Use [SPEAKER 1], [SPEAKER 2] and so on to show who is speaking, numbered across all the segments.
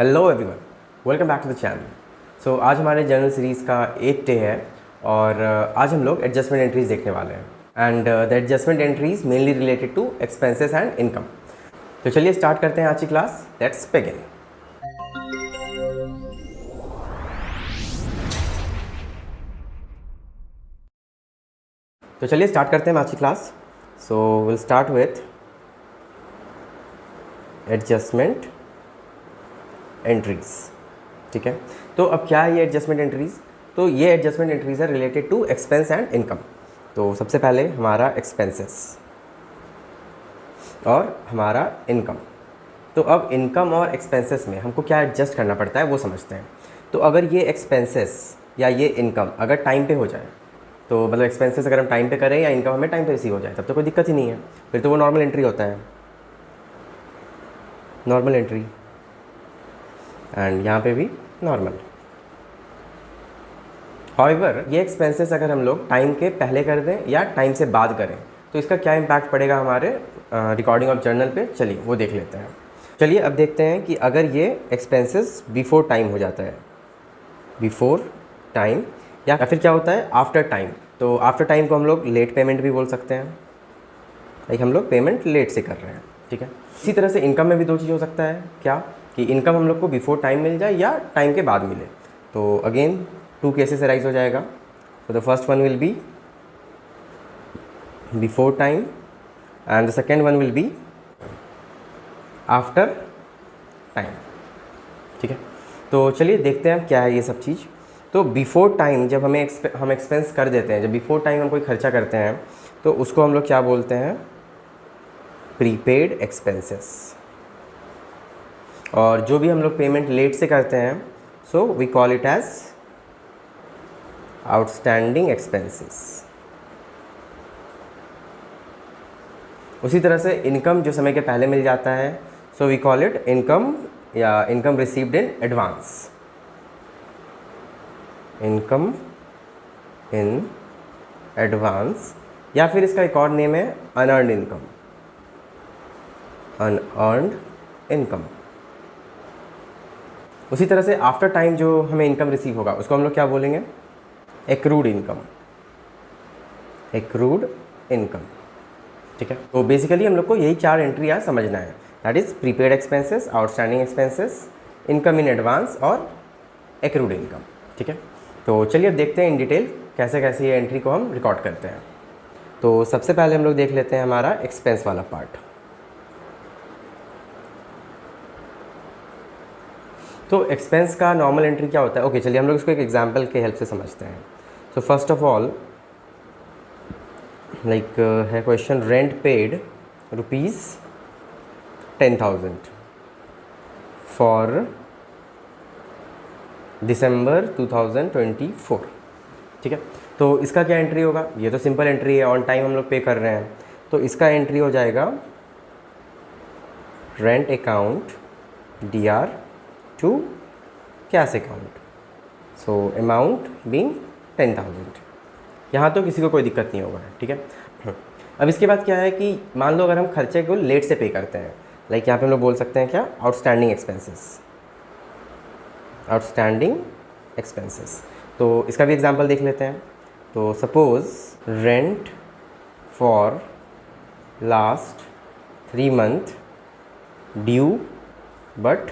[SPEAKER 1] Hello everyone, welcome back to the channel. So आज हमारे journal series का 8th day है और आज हम लोग एडजस्टमेंट एंट्रीज देखने वाले हैं and the adjustment entries mainly related to expenses and income. तो चलिए स्टार्ट करते हैं आज की क्लास। Let's begin. तो चलिए स्टार्ट करते हैं आज की class. So will start with adjustment entries. ठीक है, तो अब क्या है ये एडजस्टमेंट एंट्रीज? तो ये एडजस्टमेंट एंट्रीज है related to expense and income. तो सबसे पहले हमारा एक्सपेंसेस और हमारा इनकम। तो अब इनकम और एक्सपेंसेस में हमको क्या एडजस्ट करना पड़ता है वो समझते हैं। तो अगर ये एक्सपेंसेस या ये इनकम अगर टाइम पे हो जाए, तो मतलब एक्सपेंसेस अगर हम टाइम पे करें या इनकम हमें टाइम पे रिसीव हो जाए, तब तो कोई दिक्कत ही नहीं है, फिर तो वो नॉर्मल एंट्री होता है, नॉर्मल एंट्री। एंड यहाँ पे भी नॉर्मल। हाउएवर ये एक्सपेंसेस अगर हम लोग टाइम के पहले कर दें या टाइम से बाद करें तो इसका क्या इम्पैक्ट पड़ेगा हमारे रिकॉर्डिंग ऑफ जर्नल पे, चलिए वो देख लेते हैं। चलिए अब देखते हैं कि अगर ये एक्सपेंसेस बिफोर टाइम हो जाता है, बिफोर टाइम, या फिर क्या होता है आफ्टर टाइम। तो आफ्टर टाइम को हम लोग लेट पेमेंट भी बोल सकते हैं, लाइक हम लोग पेमेंट लेट से कर रहे हैं। ठीक है, इसी तरह से इनकम में भी दो चीज़ हो सकता है, क्या कि इनकम हम लोग को बिफोर टाइम मिल जाए या टाइम के बाद मिले। तो अगेन टू केसेस राइज हो जाएगा। तो the first one will be before time and the second one will be after time. ठीक है, तो चलिए देखते हैं क्या है ये सब चीज़। तो बिफोर टाइम जब हम एक्सपेंस कर देते हैं, जब बिफोर टाइम हम कोई खर्चा करते हैं तो उसको हम लोग क्या बोलते हैं, प्रीपेड एक्सपेंसेस। और जो भी हम लोग पेमेंट लेट से करते हैं so we call it as outstanding expenses. उसी तरह से इनकम जो समय के पहले मिल जाता है so we call it income या income received in advance, income in advance, या फिर इसका एक और नेम है अनअर्न्ड इनकम, अनअर्न्ड इनकम। उसी तरह से आफ्टर टाइम जो हमें इनकम रिसीव होगा उसको हम लोग क्या बोलेंगे, एक्रूड इनकम, एक्रूड इनकम। ठीक है, तो बेसिकली हम लोग को यही चार एंट्री आज समझना है, that is prepaid expenses, outstanding expenses, income in advance और एक्रूड इनकम। ठीक है, तो चलिए अब देखते हैं इन डिटेल कैसे कैसे ये एंट्री को हम रिकॉर्ड करते हैं। तो सबसे पहले हम लोग देख लेते हैं हमारा एक्सपेंस वाला पार्ट। तो एक्सपेंस का नॉर्मल एंट्री क्या होता है, ओके चलिए हम लोग इसको एक एग्जांपल के हेल्प से समझते हैं। So first of all like है question, rent paid ₹10,000 for December 2024। ठीक है, तो इसका क्या एंट्री होगा, ये तो सिंपल एंट्री है, ऑन टाइम हम लोग पे कर रहे हैं, तो इसका एंट्री हो जाएगा rent account DR to cash account, so amount being 10,000। यहाँ तो किसी को कोई दिक्कत नहीं होगा। ठीक है, अब इसके बाद क्या है कि मान लो अगर हम खर्चे को लेट से पे करते हैं, लाइक यहाँ पे हम लोग बोल सकते हैं क्या, आउटस्टैंडिंग एक्सपेंसेस, आउटस्टैंडिंग एक्सपेंसेस। तो इसका भी एग्जांपल देख लेते हैं। तो suppose rent for last 3 month due but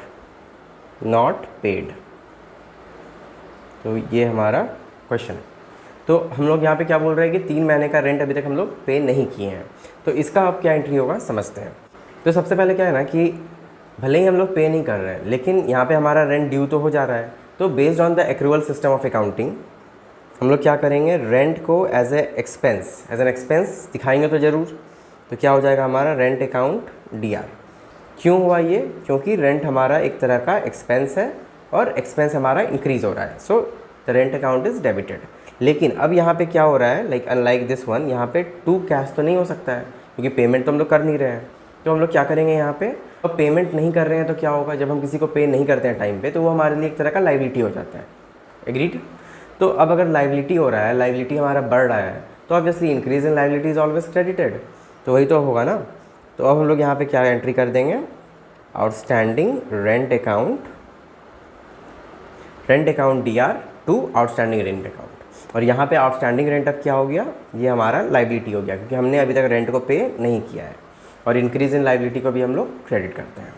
[SPEAKER 1] not paid. तो ये हमारा क्वेश्चन है। तो हम लोग यहाँ पे क्या बोल रहे हैं कि 3 महीने का रेंट अभी तक हम लोग पे नहीं किए हैं, तो इसका अब क्या एंट्री होगा समझते हैं। तो सबसे पहले क्या है ना कि भले ही हम लोग पे नहीं कर रहे हैं लेकिन यहाँ पे हमारा रेंट ड्यू तो हो जा रहा है, तो based on the accrual system of accounting हम लोग क्या करेंगे, रेंट को एज एन एक्सपेंस दिखाएंगे तो ज़रूर। तो क्या हो जाएगा हमारा रेंट अकाउंट DR। क्यों हुआ ये, क्योंकि रेंट हमारा एक तरह का एक्सपेंस है और एक्सपेंस हमारा इंक्रीज़ हो रहा है, so the rent account is debited. लेकिन अब यहाँ पे क्या हो रहा है, लाइक अनलाइक दिस वन, यहाँ पे टू कैश तो नहीं हो सकता है क्योंकि पेमेंट तो हम लोग कर नहीं रहे हैं। तो हम लोग क्या करेंगे यहाँ पे, अब पेमेंट नहीं कर रहे हैं तो क्या होगा, जब हम किसी को पे नहीं करते हैं टाइम पे तो वो हमारे लिए एक तरह का लाइबिलिटी हो जाता है। एग्रीड। तो अब अगर लाइबिलिटी हो रहा है, लाइबिलिटी हमारा बढ़ रहा है, तो obviously increase in liability is always credited, तो वही तो होगा ना। तो अब हम लोग यहाँ पे क्या एंट्री कर देंगे, outstanding rent account rent account D R to outstanding rent account. और यहाँ पे आउटस्टैंडिंग रेंट अब क्या हो गया, ये हमारा लाइबिलिटी हो गया, क्योंकि हमने अभी तक रेंट को पे नहीं किया है, और इंक्रीज इन लाइबिलिटी को भी हम लोग क्रेडिट करते हैं।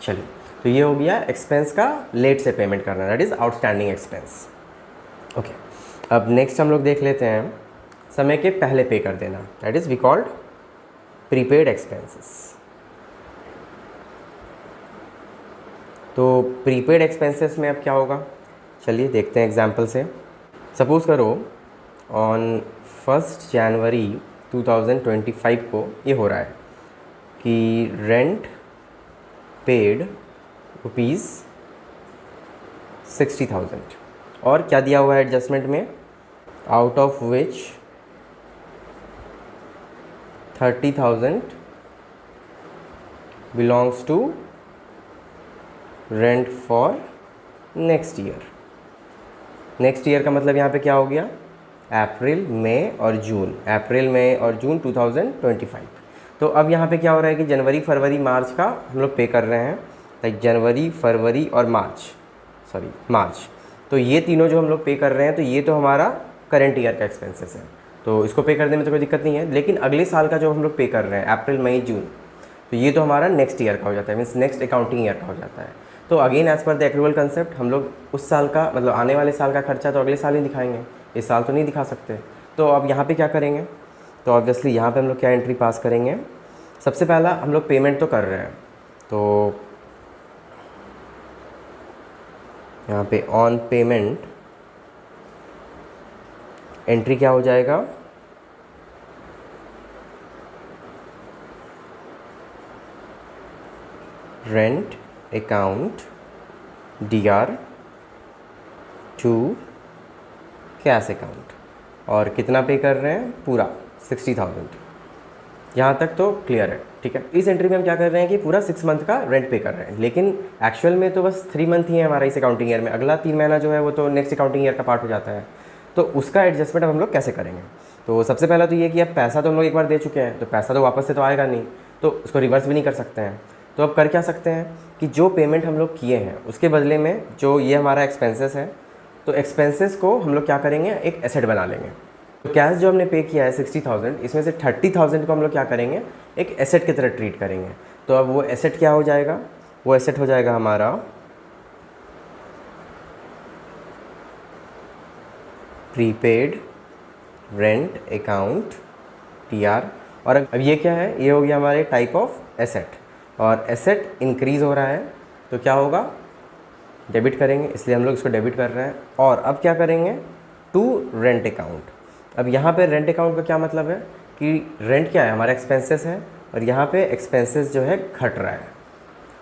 [SPEAKER 1] चलिए, तो ये हो गया एक्सपेंस का लेट से पेमेंट करना, that is outstanding expense. Okay, अब नेक्स्ट हम लोग देख लेते हैं समय के पहले पे कर देना, that is we called prepaid expenses. तो प्रीपेड एक्सपेंसेस में अब क्या होगा, चलिए देखते हैं एग्जांपल से। सपोज़ करो ऑन 1 जनवरी 2025 को ये हो रहा है कि रेंट पेड ₹60,000, और क्या दिया हुआ है एडजस्टमेंट में, out of which 30,000 belongs to rent for next year. Next year का मतलब यहाँ पे क्या हो गया, अप्रैल मई और जून, अप्रैल मई और जून 2025। तो अब यहाँ पे क्या हो रहा है कि जनवरी फरवरी मार्च का हम लोग पे कर रहे हैं, लाइक जनवरी फरवरी और मार्च। तो ये तीनों जो हम लोग पे कर रहे हैं, तो ये तो हमारा करंट ईयर का एक्सपेंसेस है, तो इसको पे करने में तो कोई दिक्कत नहीं है। लेकिन अगले साल का जो हम लोग पे कर रहे हैं अप्रैल मई जून, तो ये तो हमारा नेक्स्ट ईयर का हो जाता है, मीन्स नेक्स्ट अकाउंटिंग ईयर का हो जाता है। तो again as per the accrual concept हम लोग उस साल का मतलब आने वाले साल का खर्चा तो अगले साल ही दिखाएंगे, इस साल तो नहीं दिखा सकते। तो अब यहाँ पे क्या करेंगे, तो ऑब्वियसली यहाँ पे हम लोग क्या एंट्री पास करेंगे, सबसे पहला हम लोग पेमेंट तो कर रहे हैं, तो यहाँ पे ऑन पेमेंट एंट्री क्या हो जाएगा, rent account DR to cash account, और कितना पे कर रहे हैं, पूरा 60,000। यहाँ तक तो क्लियर है, ठीक है। इस एंट्री में हम क्या कर रहे हैं कि पूरा 6 मंथ का रेंट पे कर रहे हैं, लेकिन एक्चुअल में तो बस 3 मंथ ही है हमारा इस अकाउंटिंग ईयर में, अगला 3 महीना जो है वो तो नेक्स्ट अकाउंटिंग ईयर का पार्ट हो जाता है। तो उसका एडजस्टमेंट अब हम लोग कैसे करेंगे, तो सबसे पहला तो ये कि अब पैसा तो हम लोग एक बार दे चुके हैं, तो पैसा तो वापस से तो आएगा नहीं, तो उसको रिवर्स भी नहीं कर सकते हैं। तो अब कर क्या सकते हैं कि जो पेमेंट हम लोग किए हैं उसके बदले में जो ये हमारा एक्सपेंसेस है, तो एक्सपेंसेस को हम लोग क्या करेंगे, एक एसेट बना लेंगे। तो कैश जो हमने पे किया है 60,000, इसमें से 30,000 को हम लोग क्या करेंगे, एक एसेट की तरह ट्रीट करेंगे। तो अब वो एसेट क्या हो जाएगा, वो एसेट हो जाएगा हमारा प्रीपेड रेंट अकाउंट TR। और अब ये क्या है, ये हो गया हमारे टाइप ऑफ एसेट, और एसेट इंक्रीज़ हो रहा है, तो क्या होगा, डेबिट करेंगे, इसलिए हम लोग इसको डेबिट कर रहे हैं। और अब क्या करेंगे, टू रेंट अकाउंट। अब यहाँ पे रेंट अकाउंट का क्या मतलब है कि रेंट क्या है, हमारा एक्सपेंसेस है, और यहाँ पे एक्सपेंसेस जो है घट रहा है।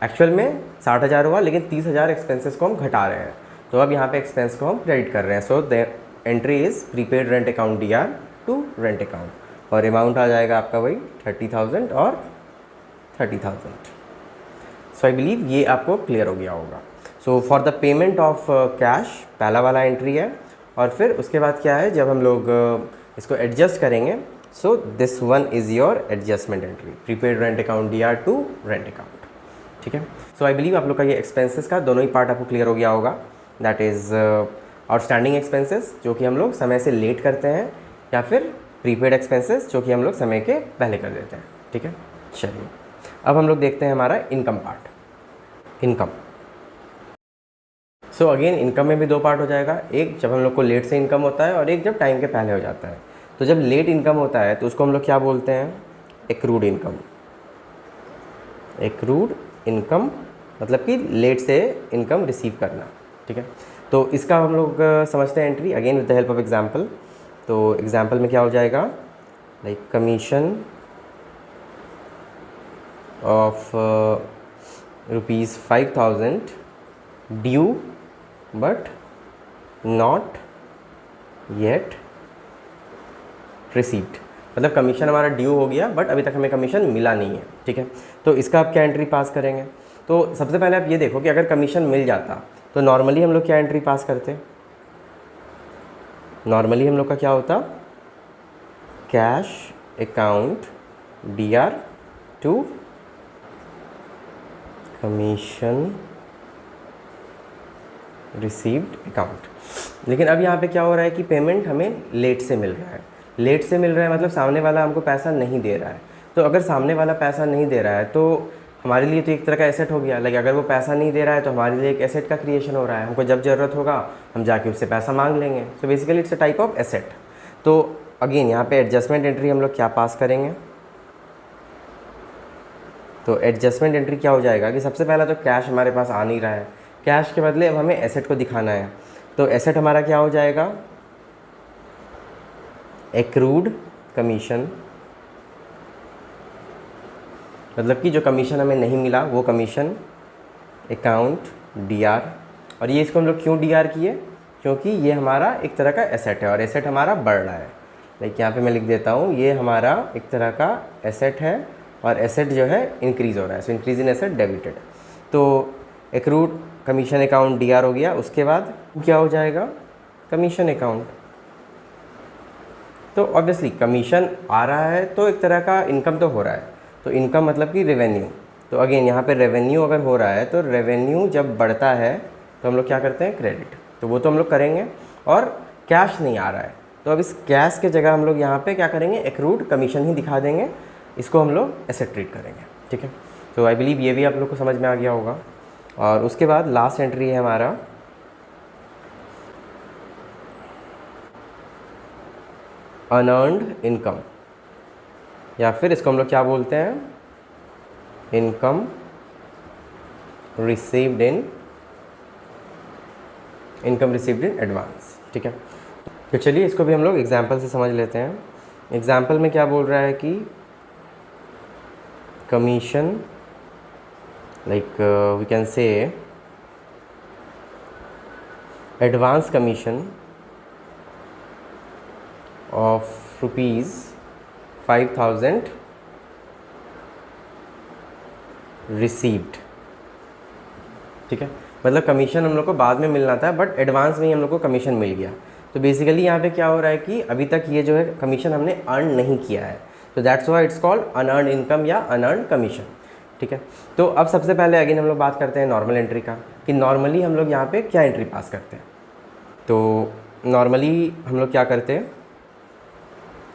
[SPEAKER 1] एक्चुअल में 60,000 हुआ, लेकिन 30,000 एक्सपेंसेस को हम घटा रहे हैं, तो अब यहाँ पे एक्सपेंस को हम क्रेडिट कर रहे हैं। So the entry is prepaid rent account DR to rent account, और अमाउंट आ जाएगा आपका वही 30,000 और 30,000। सो आई बिलीव ये आपको क्लियर हो गया होगा। So for the payment of cash पहला वाला एंट्री है, और फिर उसके बाद क्या है, जब हम लोग इसको एडजस्ट करेंगे, so this one is your adjustment entry, prepaid rent account DR to rent account, ठीक है। सो आई बिलीव आप लोग का ये एक्सपेंसेस का दोनों ही पार्ट आपको क्लियर हो गया होगा, दैट इज़ आउटस्टैंडिंग एक्सपेंसेस जो कि हम लोग समय से लेट करते हैं, या फिर प्रीपेड एक्सपेंसेस जो कि हम लोग समय के पहले कर देते हैं, ठीक है। चलिए, अब हम लोग देखते हैं हमारा income part, income. So again income में भी 2 पार्ट हो जाएगा, एक जब हम लोग को लेट से इनकम होता है, और एक जब टाइम के पहले हो जाता है। तो जब लेट इनकम होता है तो उसको हम लोग क्या बोलते हैं, एक्रूड इनकम। एक्रूड इनकम मतलब कि लेट से इनकम रिसीव करना, ठीक है। तो इसका हम लोग समझते हैं entry, again with the help of example. तो एग्जाम्पल में क्या हो जाएगा, like commission of ₹5,000 due but not yet received, मतलब कमीशन हमारा ड्यू हो गया बट अभी तक हमें कमीशन मिला नहीं है, ठीक है। तो इसका आप क्या एंट्री पास करेंगे, तो सबसे पहले आप ये देखो कि अगर कमीशन मिल जाता तो नॉर्मली हम लोग क्या एंट्री पास करते, नॉर्मली हम लोग का क्या होता, cash account DR to commission received account. लेकिन अब यहाँ पे क्या हो रहा है कि पेमेंट हमें लेट से मिल रहा है। लेट से मिल रहा है मतलब सामने वाला हमको पैसा नहीं दे रहा है। तो अगर सामने वाला पैसा नहीं दे रहा है तो हमारे लिए तो एक तरह का एसेट हो गया। लाइक अगर वो पैसा नहीं दे रहा है तो हमारे लिए एक एसेट का क्रिएशन हो रहा है। हमको जब ज़रूरत होगा हम जाके उससे पैसा मांग लेंगे। So basically it's a type of asset. तो अगेन यहाँ पे एडजस्टमेंट एंट्री हम लोग क्या पास करेंगे, तो एडजस्टमेंट एंट्री क्या हो जाएगा कि सबसे पहला तो कैश हमारे पास आ नहीं रहा है, कैश के बदले अब हमें एसेट को दिखाना है। तो एसेट हमारा क्या हो जाएगा, एक्रूड कमीशन, मतलब कि जो कमीशन हमें नहीं मिला वो कमीशन, अकाउंट डीआर। और ये इसको हम लोग क्यों डीआर किए, क्योंकि ये हमारा एक तरह का एसेट है और एसेट हमारा बढ़ रहा है। लाइक यहाँ पे मैं लिख देता हूँ ये हमारा एक तरह का एसेट है और एसेट जो है इंक्रीज़ हो रहा है। So increase in asset debited. तो एक्रूड कमीशन अकाउंट डीआर हो गया। उसके बाद क्या हो जाएगा, कमीशन अकाउंट। तो ऑब्वियसली कमीशन आ रहा है तो एक तरह का इनकम तो हो रहा है। तो इनकम मतलब कि रेवेन्यू। तो अगेन यहाँ पे रेवेन्यू अगर हो रहा है तो रेवेन्यू जब बढ़ता है तो हम लोग क्या करते हैं, क्रेडिट। तो वो तो हम लोग करेंगे। और कैश नहीं आ रहा है तो अब इस कैश के जगह हम लोग यहाँ पे क्या करेंगे, एक्रूड कमीशन ही दिखा देंगे। इसको हम लोग एसेट ट्रीट करेंगे। ठीक है, तो आई बिलीव ये भी आप लोग को समझ में आ गया होगा। और उसके बाद लास्ट एंट्री है हमारा अनअर्न्ड इनकम, या फिर इसको हम लोग क्या बोलते हैं, इनकम रिसीव्ड इन एडवांस। ठीक है, तो चलिए इसको भी हम लोग एग्जाम्पल से समझ लेते हैं। एग्जाम्पल में क्या बोल रहा है कि commission, like we can say advance commission of ₹5,000 received. ठीक है, मतलब कमीशन हम लोग को बाद में मिलना था बट एडवांस में ही हम लोग को कमीशन मिल गया। तो बेसिकली यहाँ पे क्या हो रहा है कि अभी तक ये जो है कमीशन हमने अर्न नहीं किया है। तो that's why it's called unearned income या अनअर्न्ड कमीशन। ठीक है, तो अब सबसे पहले अगेन हम लोग बात करते हैं नॉर्मल एंट्री का, कि नॉर्मली हम लोग यहाँ पे क्या एंट्री पास करते हैं। तो नॉर्मली हम लोग क्या करते हैं,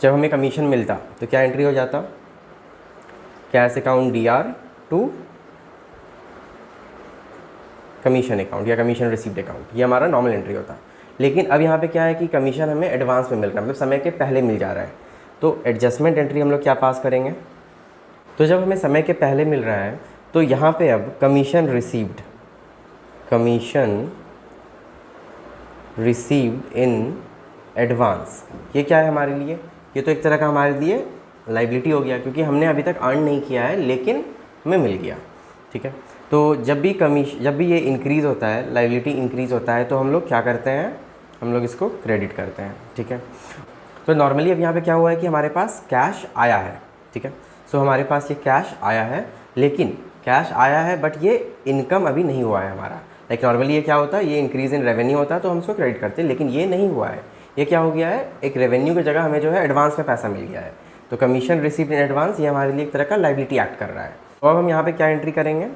[SPEAKER 1] जब हमें कमीशन मिलता तो क्या एंट्री हो जाता, cash account DR to commission account या कमीशन रिसीव्ड अकाउंट, ये हमारा नॉर्मल एंट्री होता। लेकिन अब यहाँ पे क्या है कि कमीशन हमें एडवांस में मिल रहा है, मतलब समय के पहले मिल जा रहा है। तो एडजस्टमेंट एंट्री हम लोग क्या पास करेंगे, तो जब हमें समय के पहले मिल रहा है तो यहाँ पे अब कमीशन रिसीव्ड इन एडवांस, ये क्या है हमारे लिए, ये तो एक तरह का हमारे लिए लाइबिलिटी हो गया, क्योंकि हमने अभी तक अर्न नहीं किया है लेकिन हमें मिल गया। ठीक है, तो जब भी ये इंक्रीज़ होता है, लाइबिलिटी इंक्रीज़ होता है, तो हम लोग क्या करते हैं, हम लोग इसको क्रेडिट करते हैं। ठीक है, तो नॉर्मली अब यहाँ पे क्या हुआ है कि हमारे पास कैश आया है। ठीक है, सो हमारे पास ये कैश आया है, लेकिन कैश आया है बट ये इनकम अभी नहीं हुआ है हमारा। लाइक नॉर्मली ये क्या होता है, ये इंक्रीज़ इन रेवेन्यू होता है तो हम इसको क्रेडिट करते हैं, लेकिन ये नहीं हुआ है। ये क्या हो गया है, एक रेवेन्यू की जगह हमें जो है एडवांस में पैसा मिल गया है। तो कमीशन रिसीव्ड इन एडवांस ये हमारे लिए एक तरह का लाइबिलिटी एक्ट कर रहा है। तो अब हम यहाँ पे क्या एंट्री करेंगे,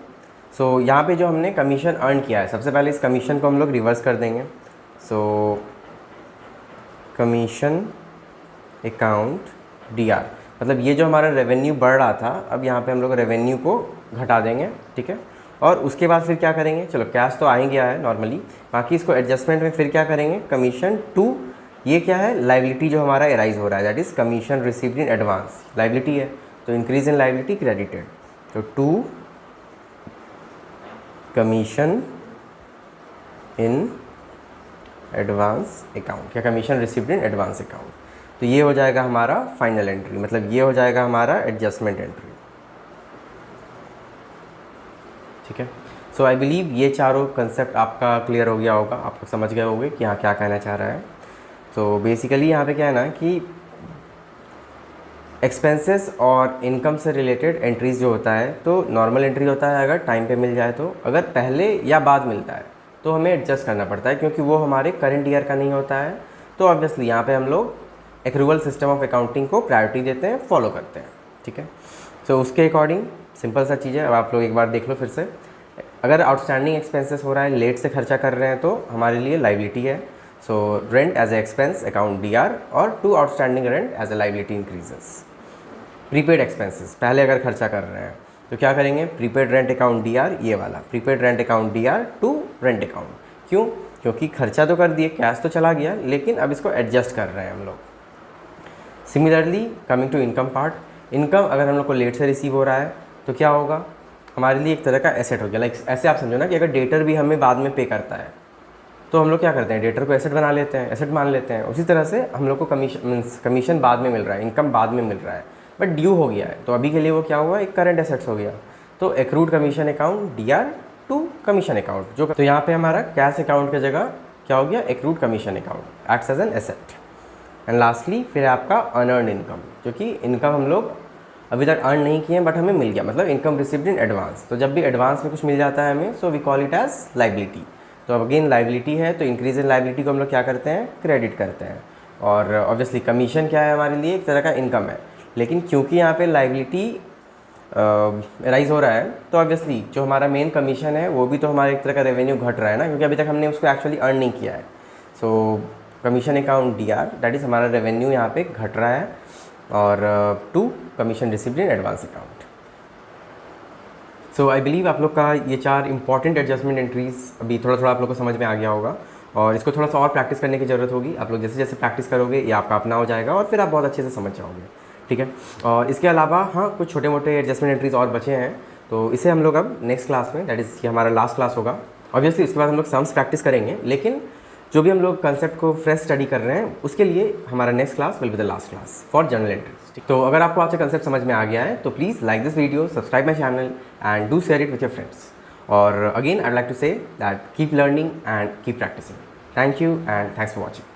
[SPEAKER 1] सो यहाँ पे जो हमने कमीशन अर्न किया है, सबसे पहले इस कमीशन को हम लोग रिवर्स कर देंगे। सो कमीशन अकाउंट डीआर, मतलब ये जो हमारा रेवेन्यू बढ़ रहा था, अब यहाँ पे हम लोग रेवेन्यू को घटा देंगे। ठीक है, और उसके बाद फिर क्या करेंगे, चलो कैश तो आ ही गया है नॉर्मली, बाकी इसको एडजस्टमेंट में फिर क्या करेंगे, कमीशन टू, ये क्या है, लाइबिलिटी जो हमारा एराइज हो रहा है, that is commission received in advance, liability है तो इंक्रीज इन लाइबिलिटी क्रेडिटेड। तो to commission in advance account या commission received in advance account. तो ये हो जाएगा हमारा फाइनल एंट्री, मतलब ये हो जाएगा हमारा एडजस्टमेंट एंट्री। ठीक है, सो आई बिलीव ये चारों कंसेप्ट आपका क्लियर हो गया होगा, आप लोग समझ गए होंगे कि यहाँ क्या कहना चाह रहा है। तो बेसिकली यहाँ पे क्या है ना कि एक्सपेंसेस और इनकम से रिलेटेड एंट्रीज़ जो होता है, तो नॉर्मल एंट्री होता है अगर टाइम पे मिल जाए तो, अगर पहले या बाद मिलता है तो हमें एडजस्ट करना पड़ता है, क्योंकि वो हमारे करंट ईयर का नहीं होता है। तो ऑब्वियसली यहाँ पे हम लोग एक्रूवल सिस्टम ऑफ अकाउंटिंग को प्रायोरिटी देते हैं, फॉलो करते हैं। ठीक है, सो उसके अकॉर्डिंग सिंपल सा चीज़ है, अब आप लोग एक बार देख लो फिर से। अगर आउटस्टैंडिंग एक्सपेंसेस हो रहा है, लेट से खर्चा कर रहे हैं, तो हमारे लिए लाइबिलिटी है। So rent as a expense account DR और to outstanding rent as a liability increases. Prepaid expenses, पहले अगर खर्चा कर रहे हैं तो क्या करेंगे, प्रीपेड रेंट अकाउंट DR, ये वाला prepaid rent account DR to rent account. क्यों? क्योंकि खर्चा तो कर दिए, कैश तो चला गया, लेकिन अब इसको एडजस्ट कर रहे हैं हम लोग। Similarly coming to income part, income अगर हम लोग को लेट से रिसीव हो रहा है तो क्या होगा, हमारे लिए एक तरह का एसेट हो गया। लाइक ऐसे आप समझो ना कि अगर डेटर भी हमें बाद में पे करता है तो हम लोग क्या करते हैं, डेटर को एसेट बना लेते हैं, एसेट मान लेते हैं। उसी तरह से हम लोग को कमीशन बाद में मिल रहा है, इनकम बाद में मिल रहा है, बट ड्यू हो गया है, तो अभी के लिए वो क्या हुआ, एक करंट एसेट्स हो गया। तो accrued commission account DR to commission account, जो तो यहाँ पे हमारा कैश अकाउंट की जगह क्या हो गया, accrued commission account acts as an asset. And lastly फिर आपका अनअर्न इनकम, जो कि इनकम हम लोग अभी तक अर्न नहीं किए हैं बट हमें मिल गया, मतलब इनकम रिसीव्ड इन एडवांस। तो जब भी एडवांस में कुछ मिल जाता है हमें, so we call it as liability. तो अब अगेन लाइबिलिटी है, तो इंक्रीज इन लाइबिलिटी को हम लोग क्या करते हैं, क्रेडिट करते हैं। और ऑब्वियसली कमीशन क्या है, हमारे लिए एक तरह का इनकम है, लेकिन क्योंकि यहाँ पे लाइबिलिटी राइज हो रहा है, तो ऑब्वियसली जो हमारा मेन कमीशन है वो भी तो हमारा एक तरह का रेवेन्यू घट रहा है ना, क्योंकि अभी तक हमने उसको एक्चुअली अर्न नहीं किया है। So commission account DR, that is हमारा रेवेन्यू यहाँ पे घट रहा है, और to commission received in advance account. So I believe आप लोग का ये 4 इंपॉर्टेंट एडजस्टमेंट एंट्रीज अभी थोड़ा थोड़ा आप लोग को समझ में आ गया होगा, और इसको थोड़ा सा और प्रैक्टिस करने की ज़रूरत होगी। आप लोग जैसे जैसे प्रैक्टिस करोगे ये आपका अपना हो जाएगा, और फिर आप बहुत अच्छे से समझ जाओगे, ठीक है। और इसके अलावा हाँ, कुछ छोटे मोटे एडजस्टमेंट एंट्रीज और बचे हैं, तो इसे हम लोग अब नेक्स्ट क्लास में, दैट इज़ ये हमारा लास्ट क्लास होगा। ऑब्वियसली इसके बाद हम लोग सम्स प्रैक्टिस करेंगे, लेकिन जो भी हम लोग कंसेप्ट को फ्रेश स्टडी कर रहे हैं उसके लिए हमारा next class will be the last class for general entries. तो अगर आपको आज का कंसेप्ट समझ में आ गया है तो please like this video, subscribe my channel and do share it with your friends. और again I like to say that keep learning and keep practising. Thank you and thanks for watching.